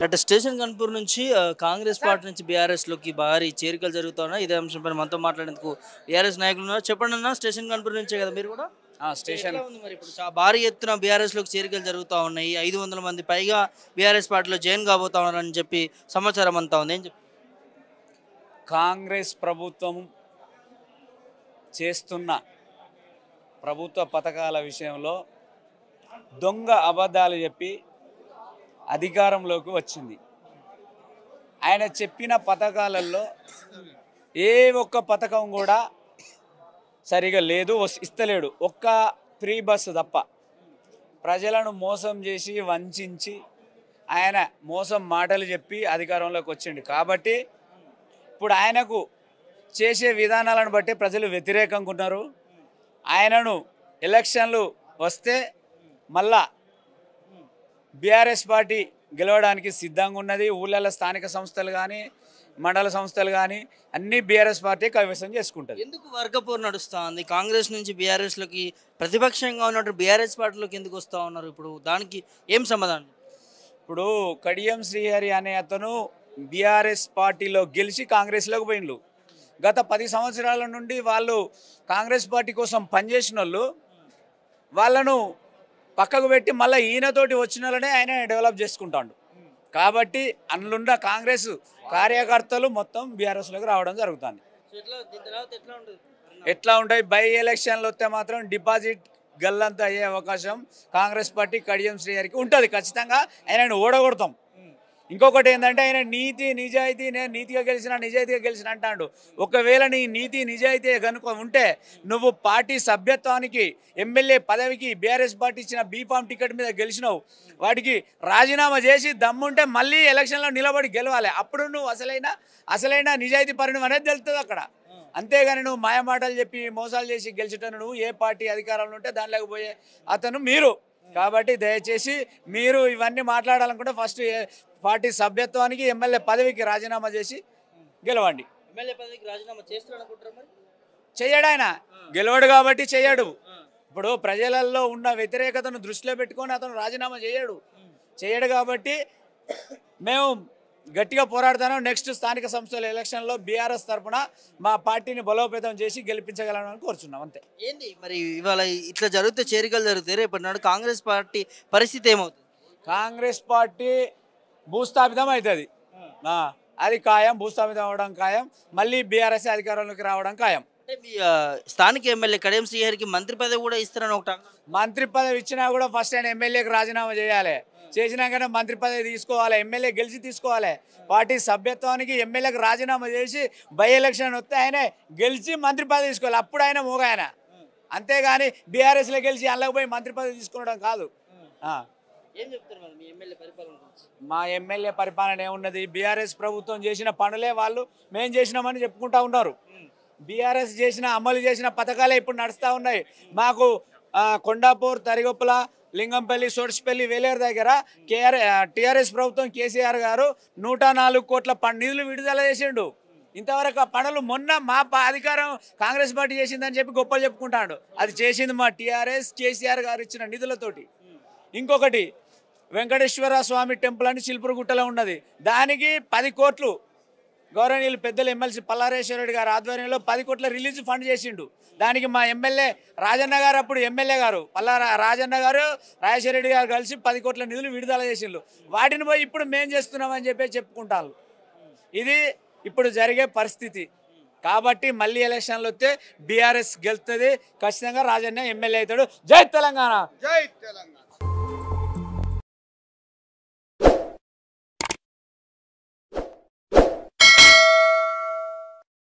అటు స్టేషన్ కన్పూర్ నుంచి కాంగ్రెస్ పార్టీ నుంచి బీఆర్ఎస్లోకి భారీ చేరికలు జరుగుతున్నాయి. ఇదే అంశంపై మనతో మాట్లాడేందుకు బీఆర్ఎస్ నాయకులు ఉన్నారు. చెప్పండి అన్న, స్టేషన్ కన్పూర్ నుంచే కదా మీరు కూడా? స్టేషన్ ఎట్లా ఉంది మరి ఇప్పుడు భారీ ఎత్తున బీఆర్ఎస్లోకి చేరికలు జరుగుతూ ఉన్నాయి. 500 మంది పైగా బీఆర్ఎస్ పార్టీలో జాయిన్ కాబోతా ఉన్నారని చెప్పి సమాచారం అంతా ఉంది. ఏం చెప్తారు? కాంగ్రెస్ ప్రభుత్వం చేస్తున్న ప్రభుత్వ పథకాల విషయంలో దొంగ అబద్ధాలు చెప్పి అధికారంలోకి వచ్చింది. ఆయన చెప్పిన పథకాలలో ఏ ఒక్క పథకం కూడా సరిగా లేదు, ఇస్తలేడు. ఒక్క ఫ్రీ బస్సు తప్ప. ప్రజలను మోసం చేసి వంచి ఆయన మోసం మాటలు చెప్పి అధికారంలోకి వచ్చిండు. కాబట్టి ఇప్పుడు ఆయనకు చేసే విధానాలను బట్టి ప్రజలు వ్యతిరేకంగా ఉన్నారు. ఆయనను ఎలక్షన్లు వస్తే మళ్ళా బీఆర్ఎస్ పార్టీ గెలవడానికి సిద్ధంగా ఉన్నది. ఊళ్ళలో స్థానిక సంస్థలు కానీ మండల సంస్థలు కానీ అన్నీ బీఆర్ఎస్ పార్టీ కైవసం చేసుకుంటుంది. ఎందుకు వర్గపోరు నడుస్తూ ఉంది? కాంగ్రెస్ నుంచి బీఆర్ఎస్లోకి ప్రతిపక్షంగా ఉన్నట్టు బీఆర్ఎస్ పార్టీలోకి ఎందుకు వస్తూ ఉన్నారు? ఇప్పుడు దానికి ఏం సమాధానం? ఇప్పుడు కడియం శ్రీహరి అనే అతను బీఆర్ఎస్ పార్టీలో గెలిచి కాంగ్రెస్లోకి పోయిండు. గత 10 సంవత్సరాల నుండి వాళ్ళు కాంగ్రెస్ పార్టీ కోసం పనిచేసిన వాళ్ళను పక్కకు పెట్టి మళ్ళీ ఈయనతోటి వచ్చిన వాళ్ళనే ఆయన డెవలప్ చేసుకుంటాడు. కాబట్టి అందులో కాంగ్రెస్ కార్యకర్తలు మొత్తం బీఆర్ఎస్లోకి రావడం జరుగుతుంది. ఎట్లా ఉంటాయి? బై ఎలక్షన్లు వస్తే మాత్రం డిపాజిట్ గల్లంతా అయ్యే అవకాశం కాంగ్రెస్ పార్టీ కడియం శ్రీహరికి ఉంటుంది. ఖచ్చితంగా ఆయనను ఓడగొడతాం. ఇంకొకటి ఏంటంటే ఆయన నీతి నిజాయితీ, నేను నీతిగా నిజాయితీగా గెలిచిన అంటాడు. ఒకవేళ నీ నీతి నిజాయితీ కనుక ఉంటే నువ్వు పార్టీ సభ్యత్వానికి ఎమ్మెల్యే పదవికి బీఆర్ఎస్ పార్టీ ఇచ్చిన బీఫామ్ టికెట్ మీద గెలిచినావు. వాటికి రాజీనామా చేసి దమ్ముంటే మళ్ళీ ఎలక్షన్లో నిలబడి గెలవాలి. అప్పుడు నువ్వు అసలైన నిజాయితీ పరిణామం అనేది తెలుస్తుంది అక్కడ. అంతేగాని నువ్వు మాయమాటలు చెప్పి మోసాలు చేసి గెలిచేటను నువ్వు ఏ పార్టీ అధికారంలో ఉంటే దానిలోకి పోయే అతను మీరు. కాబట్టి దయచేసి మీరు ఇవన్నీ మాట్లాడాలనుకుంటే ఫస్ట్ పార్టీ సభ్యత్వానికి ఎమ్మెల్యే పదవికి రాజీనామా చేసి గెలవండి. ఎమ్మెల్యే పదవికి రాజీనామా చేస్తారనుకుంటారు? చెయ్యడు ఆయన, గెలవడు కాబట్టి చెయ్యడు. ఇప్పుడు ప్రజలలో ఉన్న వ్యతిరేకతను దృష్టిలో పెట్టుకొని అతను రాజీనామా చేయడు కాబట్టి మేము గట్టిగా పోరాడుతాను. నెక్స్ట్ స్థానిక సంస్థల ఎలక్షన్లో బీఆర్ఎస్ తరఫున మా పార్టీని బలోపేతం చేసి గెలిపించగలమని కోరుచున్నాం. అంతే. ఏంది మరి ఇవాళ ఇట్లా జరిగితే చేరికలు జరుగుతాయి, రేపటి నాడు కాంగ్రెస్ పార్టీ పరిస్థితి ఏమవుతుంది? కాంగ్రెస్ పార్టీ భూస్థాపితం అవుతుంది. అది ఖాయం. భూస్థాపితం అవ్వడం ఖాయం. మళ్ళీ బీఆర్ఎస్ అధికారంలోకి రావడం ఖాయం. అంటే మీ స్థానిక ఎమ్మెల్యే కడియం శ్రీహరికి మంత్రి పదవి కూడా ఇస్తారని ఒకటి. మంత్రి పదవి ఇచ్చినా కూడా ఫస్ట్ ఆయన ఎమ్మెల్యేకి రాజీనామా చేయాలి. చేసినాకనే మంత్రి పదవి తీసుకోవాలి. ఎమ్మెల్యే గెలిచి తీసుకోవాలి. పార్టీ సభ్యత్వానికి ఎమ్మెల్యేకి రాజీనామా చేసి బై ఎలక్షన్ వస్తే ఆయన గెలిచి మంత్రి పదవి తీసుకోవాలి. అప్పుడు ఆయన మోగాయన. అంతేగాని బీఆర్ఎస్లో గెలిచి అందులోకి పోయి మంత్రి పదవి తీసుకోవడం కాదు. ఏం చెప్తారు మరి మీ ఎమ్మెల్యే పరిపాలన గురించి? మా ఎమ్మెల్యే పరిపాలన ఏమున్నది? బీఆర్ఎస్ ప్రభుత్వం చేసిన పనులే వాళ్ళు మేము చేసినామని చెప్పుకుంటా ఉన్నారు. బీఆర్ఎస్ అమలు చేసిన పథకాలే ఇప్పుడు నడుస్తూ ఉన్నాయి. మాకు కొండాపూర్, తరిగొప్పల, లింగంపల్లి, సోడ్చిపల్లి, వేలేరు దగ్గర టీఆర్ఎస్ ప్రభుత్వం కేసీఆర్ గారు 104 కోట్ల నిధులు విడుదల చేసిండు. ఇంతవరకు ఆ పనులు మొన్న మా అధికారం కాంగ్రెస్ పార్టీ చేసిందని చెప్పి గొప్పలు చెప్పుకుంటాడు. అది చేసింది మా టీఆర్ఎస్ కేసీఆర్ గారు ఇచ్చిన నిధులతోటి. ఇంకొకటి వెంకటేశ్వర స్వామి టెంపుల్ అని చిలుపురుగుట్టలో ఉన్నది. దానికి 10 కోట్లు గౌరవనీయులు పెద్దలు ఎమ్మెల్సీ పల్లారేశ్వర రెడ్డి గారు ఆధ్వర్యంలో 10 కోట్ల రిలీజ్ ఫండ్ చేసిండు. దానికి మా ఎమ్మెల్యే రాజన్న గారు, అప్పుడు ఎమ్మెల్యే గారు రాజన్న గారు, రాజేశ్వర రెడ్డి గారు కలిసి 10 కోట్ల నిధులు విడుదల చేసిండు. వాటిని పోయి ఇప్పుడు మేం చేస్తున్నామని చెప్పి చెప్పుకుంటారు. ఇది ఇప్పుడు జరిగే పరిస్థితి. కాబట్టి మళ్ళీ ఎలక్షన్లు వస్తే బీఆర్ఎస్ గెలుస్తుంది. ఖచ్చితంగా రాజన్న ఎమ్మెల్యే అవుతాడు. జై తెలంగాణ.